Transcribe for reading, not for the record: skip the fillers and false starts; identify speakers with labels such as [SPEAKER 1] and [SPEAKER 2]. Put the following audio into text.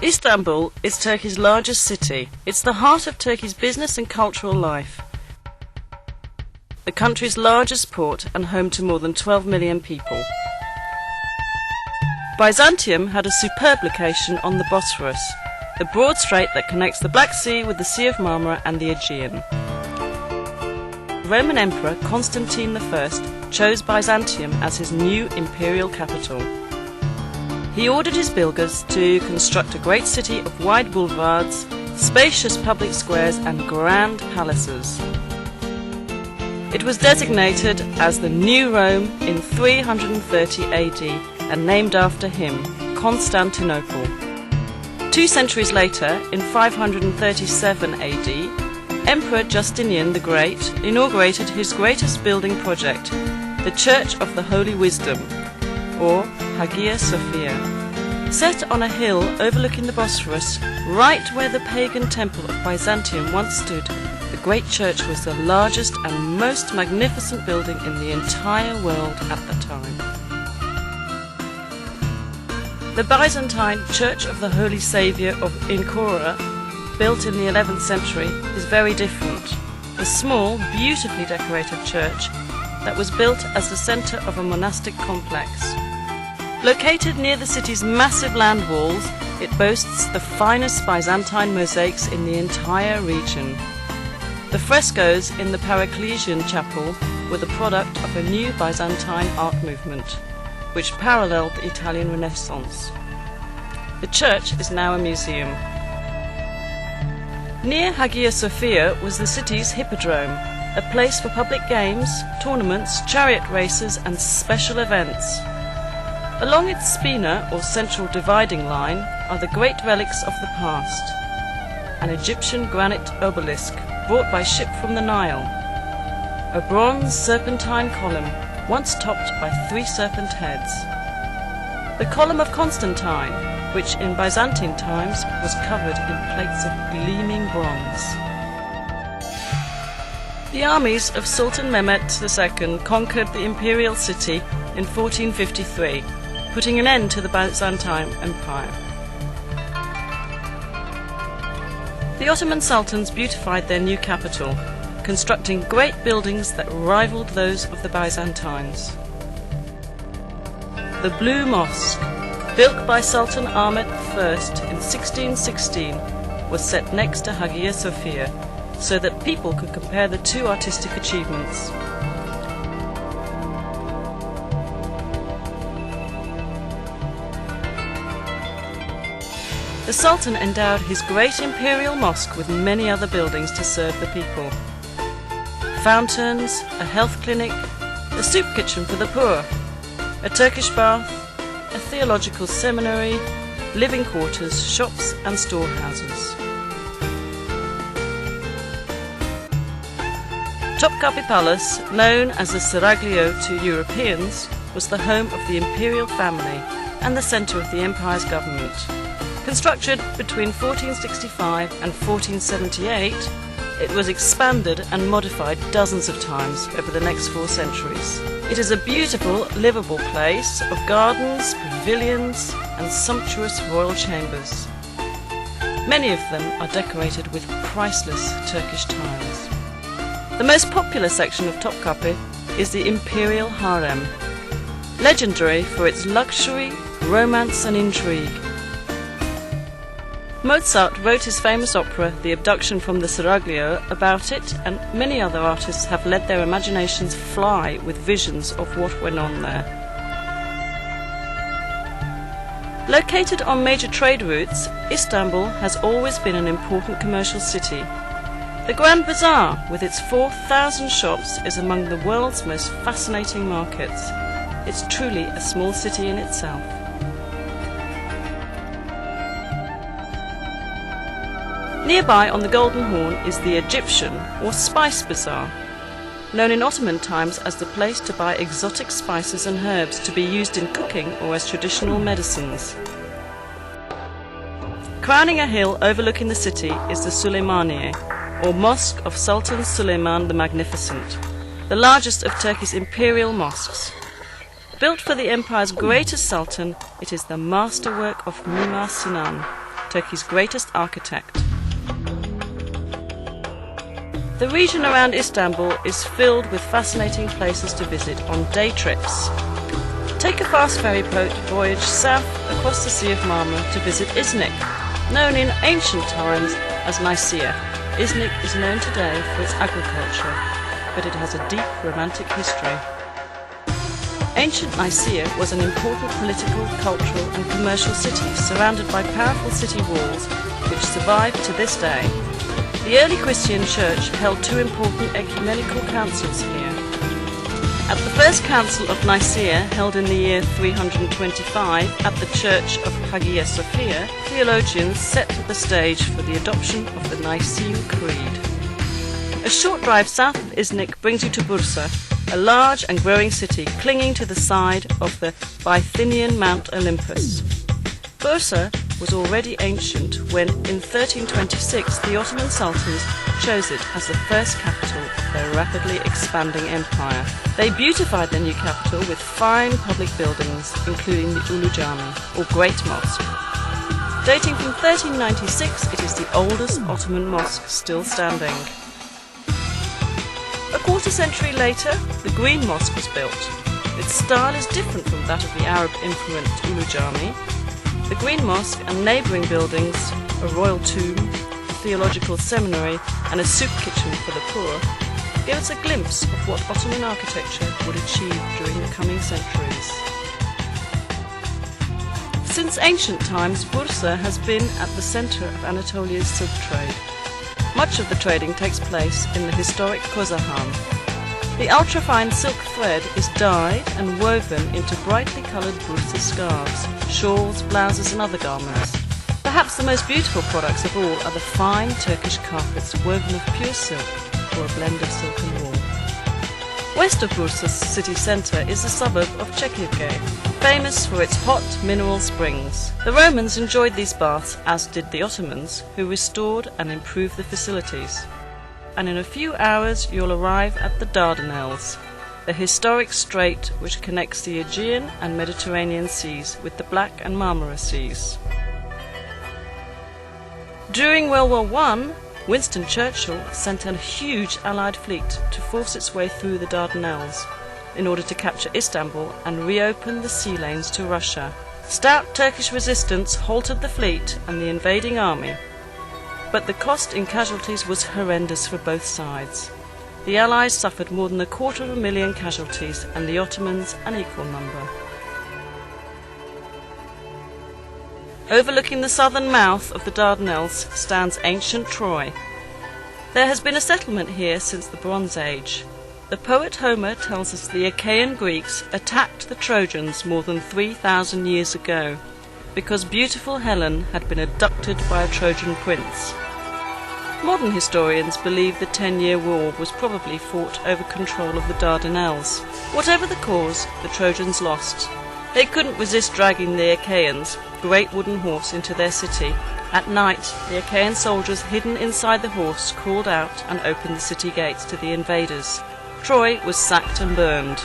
[SPEAKER 1] Istanbul is Turkey's largest city. It's the heart of Turkey's business and cultural life. The country's largest port and home to more than 12 million people. Byzantium had a superb location on the Bosphorus, the broad strait that connects the Black Sea with the Sea of Marmara and the Aegean. Roman Emperor Constantine I chose Byzantium as his new imperial capital. He ordered his builders to construct a great city of wide boulevards, spacious public squares and grand palaces. It was designated as the New Rome in 330 AD and named after him, Constantinople. 2 centuries later, in 537 AD, Emperor Justinian the Great inaugurated his greatest building project, the Church of the Holy Wisdom, or Hagia Sophia. Set on a hill overlooking the Bosphorus, right where the pagan temple of Byzantium once stood, the great church was the largest and most magnificent building in the entire world at the time. The Byzantine Church of the Holy Saviour of Ankara, built in the 11th century, is very different. A small, beautifully decorated church that was built as the centre of a monastic complex. Located near the city's massive land walls, it boasts the finest Byzantine mosaics in the entire region. The frescoes in the Paracelsian chapel were the product of a new Byzantine art movement, which paralleled the Italian Renaissance. The church is now a museum. Near Hagia Sophia was the city's hippodrome, a place for public games, tournaments, chariot races and special events. Along its spina, or central dividing line, are the great relics of the past. An Egyptian granite obelisk brought by ship from the Nile. A bronze serpentine column, once topped by 3 serpent heads. The column of Constantine, which in Byzantine times was covered in plates of gleaming bronze. The armies of Sultan Mehmed II conquered the imperial city in 1453, putting an end to the Byzantine Empire. The Ottoman sultans beautified their new capital, constructing great buildings that rivaled those of the Byzantines. The Blue Mosque, built by Sultan Ahmed I in 1616, was set next to Hagia Sophia, so that people could compare the two artistic achievements. The Sultan endowed his great imperial mosque with many other buildings to serve the people. Fountains, a health clinic, a soup kitchen for the poor, a Turkish bath, a theological seminary, living quarters, shops and storehouses. Topkapi Palace, known as the Seraglio to Europeans, was the home of the imperial family and the centre of the empire's government. Constructed between 1465 and 1478, it was expanded and modified dozens of times over the next 4 centuries. It is a beautiful, livable place of gardens, pavilions and sumptuous royal chambers. Many of them are decorated with priceless Turkish tiles. The most popular section of Topkapi is the Imperial Harem, legendary for its luxury, romance and intrigue. Mozart wrote his famous opera, The Abduction from the Seraglio, about it, and many other artists have let their imaginations fly with visions of what went on there. Located on major trade routes, Istanbul has always been an important commercial city. The Grand Bazaar, with its 4,000 shops, is among the world's most fascinating markets. It's truly a small city in itself. Nearby on the Golden Horn is the Egyptian or Spice Bazaar, known in Ottoman times as the place to buy exotic spices and herbs to be used in cooking or as traditional medicines. Crowning a hill overlooking the city is the Süleymaniye, or Mosque of Sultan Süleyman the Magnificent, the largest of Turkey's imperial mosques. Built for the empire's greatest sultan, it is the masterwork of Mimar Sinan, Turkey's greatest architect. The region around Istanbul is filled with fascinating places to visit on day trips. Take a fast ferry boat voyage south across the Sea of Marmara to visit Iznik, known in ancient times as Nicaea. Iznik is known today for its agriculture, but it has a deep romantic history. Ancient Nicaea was an important political, cultural and commercial city surrounded by powerful city walls which survive to this day. The early Christian church held two important ecumenical councils here. At the first council of Nicaea, held in the year 325 at the church of Hagia Sophia, theologians set the stage for the adoption of the Nicene Creed. A short drive south of Iznik brings you to Bursa, a large and growing city clinging to the side of the Bithynian Mount Olympus. Bursa was already ancient when, in 1326, the Ottoman Sultans chose it as the first capital of their rapidly expanding empire. They beautified their new capital with fine public buildings, including the Ulu Cami, or Great Mosque. Dating from 1396, it is the oldest Ottoman mosque still standing. A quarter century later, the Green Mosque was built. Its style is different from that of the Arab-influenced Ulu Cami. The Green Mosque and neighbouring buildings, a royal tomb, a theological seminary and a soup kitchen for the poor, give us a glimpse of what Ottoman architecture would achieve during the coming centuries. Since ancient times, Bursa has been at the centre of Anatolia's silk trade. Much of the trading takes place in the historic Kozahan. The ultrafine silk thread is dyed and woven into brightly coloured Bursa scarves, shawls, blouses and other garments. Perhaps the most beautiful products of all are the fine Turkish carpets woven of pure silk or a blend of silk and wool. West of Bursa's city centre is the suburb of Çekirge, famous for its hot mineral springs. The Romans enjoyed these baths, as did the Ottomans, who restored and improved the facilities. And in a few hours you'll arrive at the Dardanelles, the historic strait which connects the Aegean and Mediterranean seas with the Black and Marmara seas. During World War I, Winston Churchill sent a huge Allied fleet to force its way through the Dardanelles in order to capture Istanbul and reopen the sea lanes to Russia. Stout Turkish resistance halted the fleet and the invading army, but the cost in casualties was horrendous for both sides. The Allies suffered more than 250,000 casualties and the Ottomans an equal number. Overlooking the southern mouth of the Dardanelles stands ancient Troy. There has been a settlement here since the Bronze Age. The poet Homer tells us the Achaean Greeks attacked the Trojans more than 3,000 years ago, because beautiful Helen had been abducted by a Trojan prince. Modern historians believe the 10-year war was probably fought over control of the Dardanelles. Whatever the cause, the Trojans lost. They couldn't resist dragging the Achaeans, great wooden horse, into their city. At night, the Achaean soldiers hidden inside the horse crawled out and opened the city gates to the invaders. Troy was sacked and burned.